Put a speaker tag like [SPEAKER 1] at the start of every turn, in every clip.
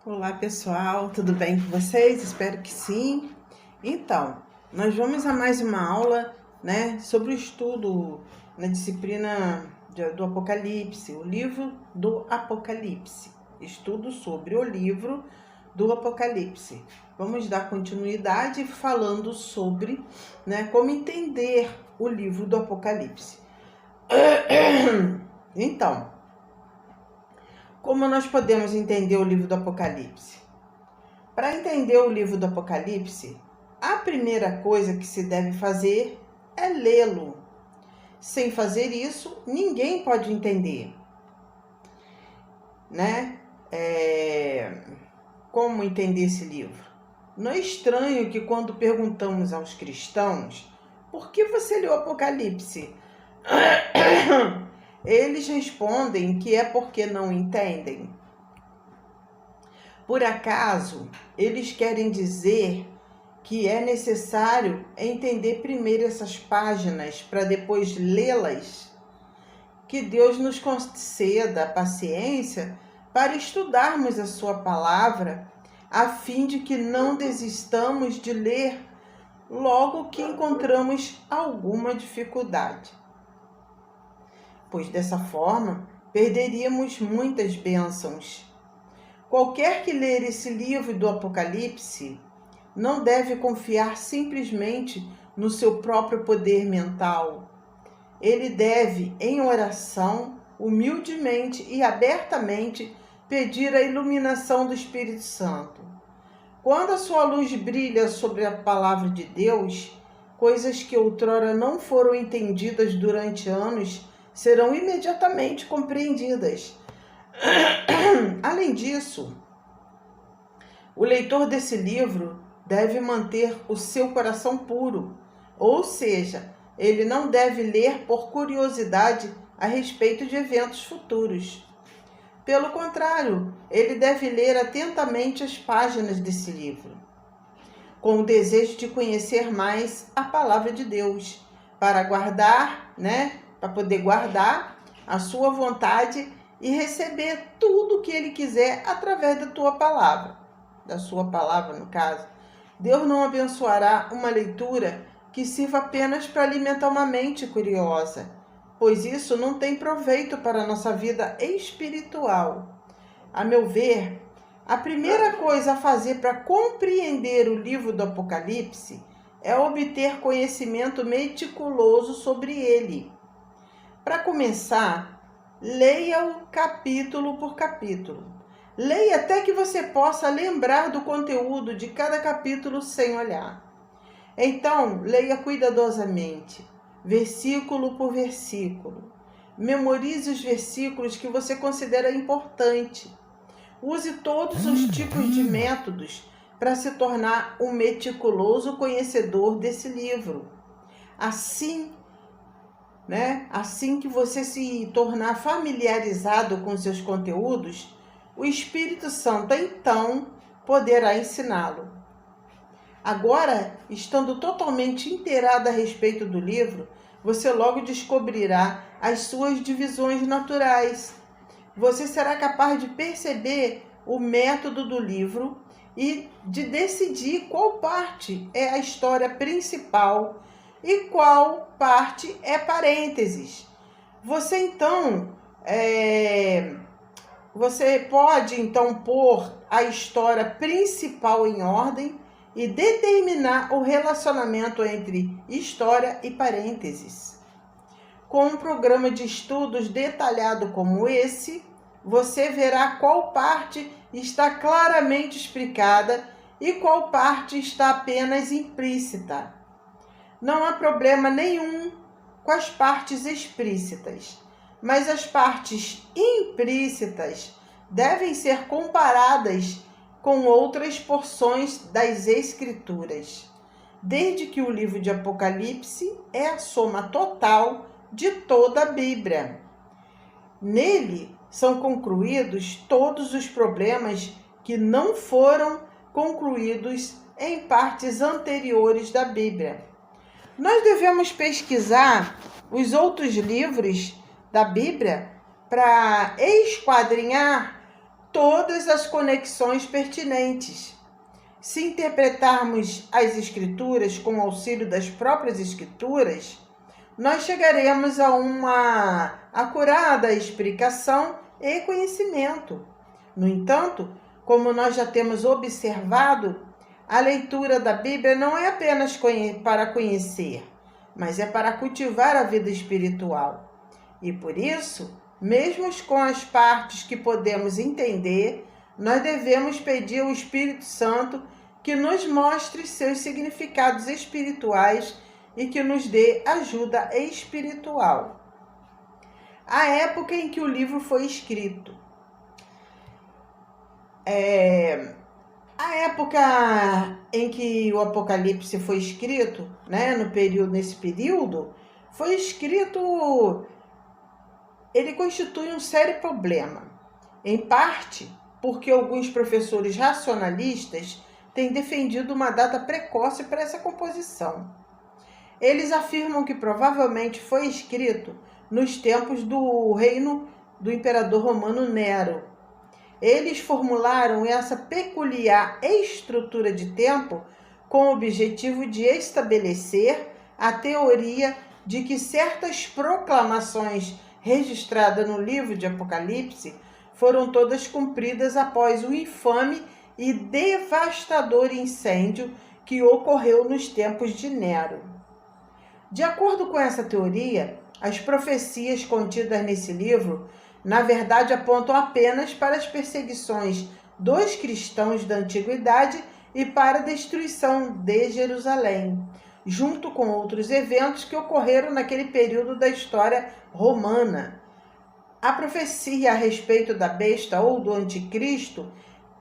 [SPEAKER 1] Olá pessoal, tudo bem com vocês? Espero que sim. Então, nós vamos a mais uma aula, sobre o estudo na disciplina do Apocalipse, o livro do Apocalipse. Estudo sobre o livro do Apocalipse. Vamos dar continuidade falando sobre, como entender o livro do Apocalipse. Então, como nós podemos entender o livro do Apocalipse? Para entender o livro do Apocalipse, a primeira coisa que se deve fazer é lê-lo. Sem fazer isso, ninguém pode entender. Como entender esse livro? Não é estranho que quando perguntamos aos cristãos, por que você leu o Apocalipse? Eles respondem que é porque não entendem. Por acaso, eles querem dizer que é necessário entender primeiro essas páginas para depois lê-las? Que Deus nos conceda paciência para estudarmos a sua palavra, a fim de que não desistamos de ler logo que encontramos alguma dificuldade. Pois dessa forma, perderíamos muitas bênçãos. Qualquer que ler esse livro do Apocalipse não deve confiar simplesmente no seu próprio poder mental. Ele deve, em oração, humildemente e abertamente, pedir a iluminação do Espírito Santo. Quando a sua luz brilha sobre a palavra de Deus, coisas que outrora não foram entendidas durante anos serão imediatamente compreendidas. Além disso, o leitor desse livro deve manter o seu coração puro, ou seja, ele não deve ler por curiosidade a respeito de eventos futuros. Pelo contrário, ele deve ler atentamente as páginas desse livro, com o desejo de conhecer mais a palavra de Deus, para poder guardar a sua vontade e receber tudo o que ele quiser através da tua palavra, da sua palavra no caso. Deus não abençoará uma leitura que sirva apenas para alimentar uma mente curiosa, pois isso não tem proveito para a nossa vida espiritual. A meu ver, a primeira coisa a fazer para compreender o livro do Apocalipse é obter conhecimento meticuloso sobre ele. Para começar, leia-o capítulo por capítulo. Leia até que você possa lembrar do conteúdo de cada capítulo sem olhar. Então, leia cuidadosamente, versículo por versículo. Memorize os versículos que você considera importante. Use todos os tipos de métodos para se tornar um meticuloso conhecedor desse livro. Assim que você se tornar familiarizado com seus conteúdos, o Espírito Santo então poderá ensiná-lo. Agora, estando totalmente inteirado a respeito do livro, você logo descobrirá as suas divisões naturais. Você será capaz de perceber o método do livro e de decidir qual parte é a história principal e qual parte é parênteses. Você pode então pôr a história principal em ordem e determinar o relacionamento entre história e parênteses. Com um programa de estudos detalhado como esse, você verá qual parte está claramente explicada e qual parte está apenas implícita. Não há problema nenhum com as partes explícitas, mas as partes implícitas devem ser comparadas com outras porções das Escrituras, desde que o livro de Apocalipse é a soma total de toda a Bíblia. Nele são concluídos todos os problemas que não foram concluídos em partes anteriores da Bíblia. Nós devemos pesquisar os outros livros da Bíblia para esquadrinhar todas as conexões pertinentes. Se interpretarmos as Escrituras com o auxílio das próprias Escrituras, nós chegaremos a uma acurada explicação e conhecimento. No entanto, como nós já temos observado, a leitura da Bíblia não é apenas para conhecer, mas é para cultivar a vida espiritual. E por isso, mesmo com as partes que podemos entender, nós devemos pedir ao Espírito Santo que nos mostre seus significados espirituais e que nos dê ajuda espiritual. A época em que o livro foi escrito. A época em que o Apocalipse foi escrito, né, nesse período, foi escrito, ele constitui um sério problema, em parte porque alguns professores racionalistas têm defendido uma data precoce para essa composição. Eles afirmam que provavelmente foi escrito nos tempos do reino do imperador romano Nero. Eles formularam essa peculiar estrutura de tempo com o objetivo de estabelecer a teoria de que certas proclamações registradas no livro de Apocalipse foram todas cumpridas após o infame e devastador incêndio que ocorreu nos tempos de Nero. De acordo com essa teoria, as profecias contidas nesse livro na verdade, apontam apenas para as perseguições dos cristãos da antiguidade e para a destruição de Jerusalém, junto com outros eventos que ocorreram naquele período da história romana. A profecia a respeito da besta ou do anticristo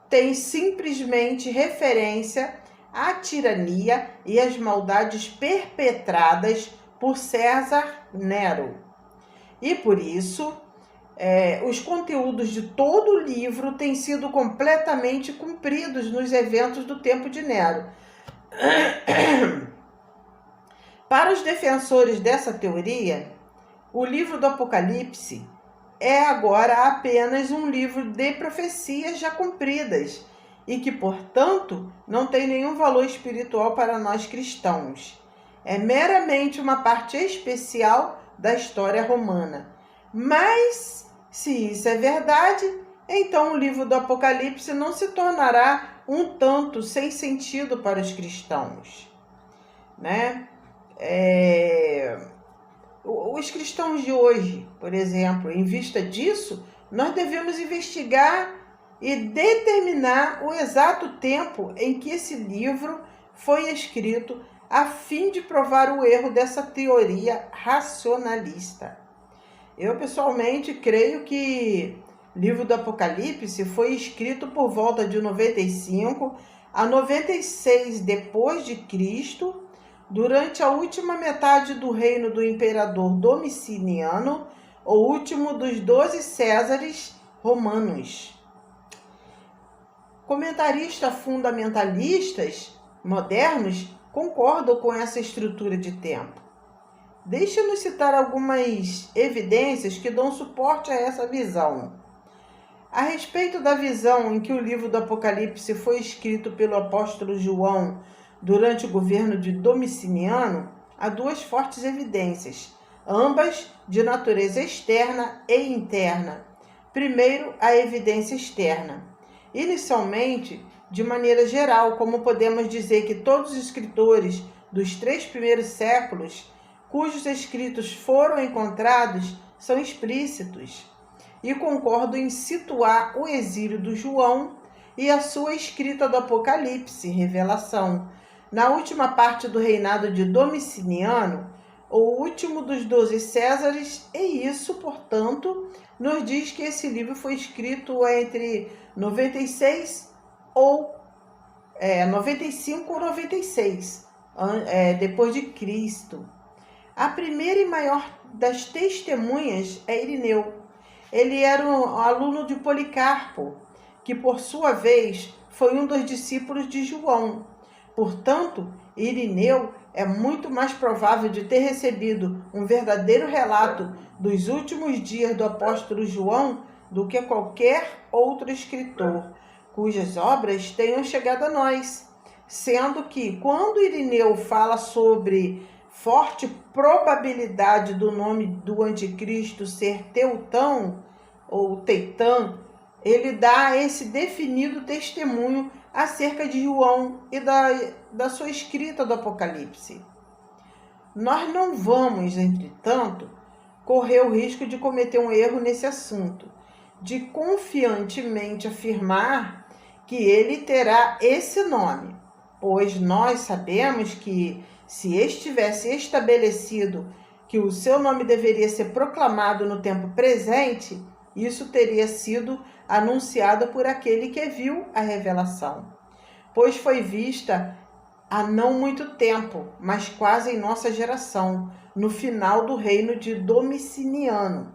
[SPEAKER 1] tem simplesmente referência à tirania e às maldades perpetradas por César Nero. E por isso, os conteúdos de todo o livro têm sido completamente cumpridos nos eventos do tempo de Nero. Para os defensores dessa teoria, o livro do Apocalipse é agora apenas um livro de profecias já cumpridas e que, portanto, não tem nenhum valor espiritual para nós cristãos. É meramente uma parte especial da história romana. Mas, se isso é verdade, então o livro do Apocalipse não se tornará um tanto sem sentido para os cristãos, né? Os cristãos de hoje, por exemplo, em vista disso, nós devemos investigar e determinar o exato tempo em que esse livro foi escrito, a fim de provar o erro dessa teoria racionalista. Eu, pessoalmente, creio que o livro do Apocalipse foi escrito por volta de 95 a 96 depois de Cristo, durante a última metade do reino do imperador Domiciano, o último dos 12 Césares romanos. Comentaristas fundamentalistas modernos concordam com essa estrutura de tempo. Deixa-nos citar algumas evidências que dão suporte a essa visão. A respeito da visão em que o livro do Apocalipse foi escrito pelo apóstolo João durante o governo de Domiciano, há duas fortes evidências, ambas de natureza externa e interna. Primeiro, a evidência externa. Inicialmente, de maneira geral, como podemos dizer que todos os escritores dos 3 primeiros séculos cujos escritos foram encontrados são explícitos, e concordo em situar o exílio do João e a sua escrita do Apocalipse, Revelação, na última parte do reinado de Domiciano, o último dos 12 Césares, e isso, portanto, nos diz que esse livro foi escrito entre 95 ou 96, depois de Cristo. A primeira e maior das testemunhas é Irineu. Ele era um aluno de Policarpo, que por sua vez foi um dos discípulos de João. Portanto, Irineu é muito mais provável de ter recebido um verdadeiro relato dos últimos dias do apóstolo João do que qualquer outro escritor, cujas obras tenham chegado a nós, sendo que, quando Irineu fala sobre forte probabilidade do nome do anticristo ser Teutão ou Teitã, ele dá esse definido testemunho acerca de João e da sua escrita do Apocalipse. Nós não vamos, entretanto, correr o risco de cometer um erro nesse assunto, de confiantemente afirmar que ele terá esse nome, pois nós sabemos que, se estivesse estabelecido que o seu nome deveria ser proclamado no tempo presente, isso teria sido anunciado por aquele que viu a revelação, pois foi vista há não muito tempo, mas quase em nossa geração, no final do reino de Domiciano.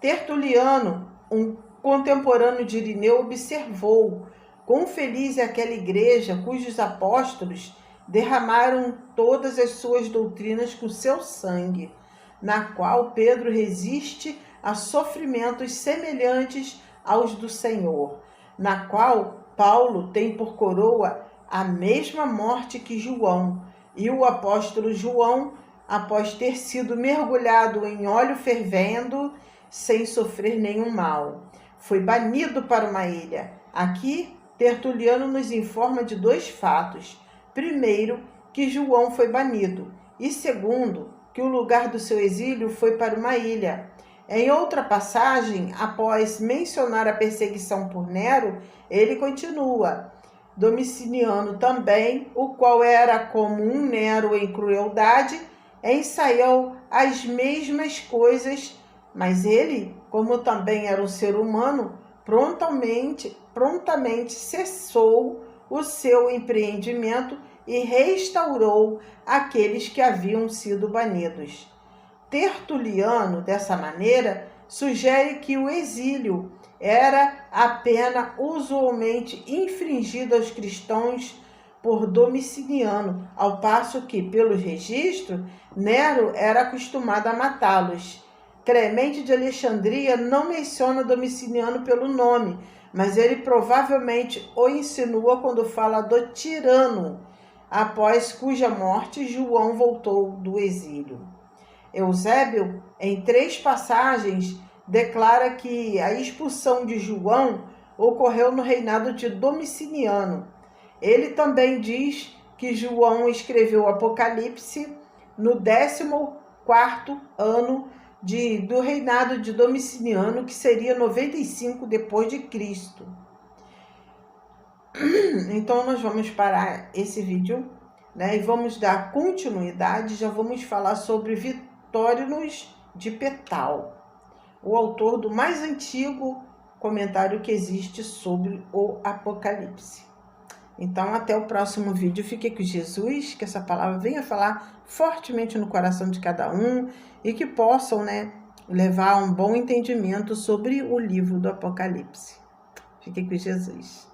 [SPEAKER 1] Tertuliano, um contemporâneo de Irineu, observou quão feliz é aquela igreja cujos apóstolos derramaram todas as suas doutrinas com seu sangue, na qual Pedro resiste a sofrimentos semelhantes aos do Senhor, na qual Paulo tem por coroa a mesma morte que João, e o apóstolo João, após ter sido mergulhado em óleo fervendo, sem sofrer nenhum mal, foi banido para uma ilha. Aqui, Tertuliano nos informa de dois fatos. Primeiro, que João foi banido, e segundo, que o lugar do seu exílio foi para uma ilha. Em outra passagem, após mencionar a perseguição por Nero, ele continua: Domiciano também, o qual era como um Nero em crueldade, ensaiou as mesmas coisas, mas ele, como também era um ser humano, prontamente cessou o seu empreendimento e restaurou aqueles que haviam sido banidos. Tertuliano, dessa maneira, sugere que o exílio era a pena usualmente infligida aos cristãos por Domiciano, ao passo que, pelos registros, Nero era acostumado a matá-los. Clemente de Alexandria não menciona Domiciano pelo nome, mas ele provavelmente o insinua quando fala do tirano, após cuja morte João voltou do exílio. Eusébio, em 3 passagens, declara que a expulsão de João ocorreu no reinado de Domiciano. Ele também diz que João escreveu o Apocalipse no 14º ano do reinado de Domiciano, que seria 95 depois de Cristo. Então nós vamos parar esse vídeo, né, e vamos dar continuidade. Já vamos falar sobre Vitórios de Petal, o autor do mais antigo comentário que existe sobre o Apocalipse. Então, até o próximo vídeo. Fique com Jesus, que essa palavra venha falar fortemente no coração de cada um e que possam, né, levar a um bom entendimento sobre o livro do Apocalipse. Fique com Jesus.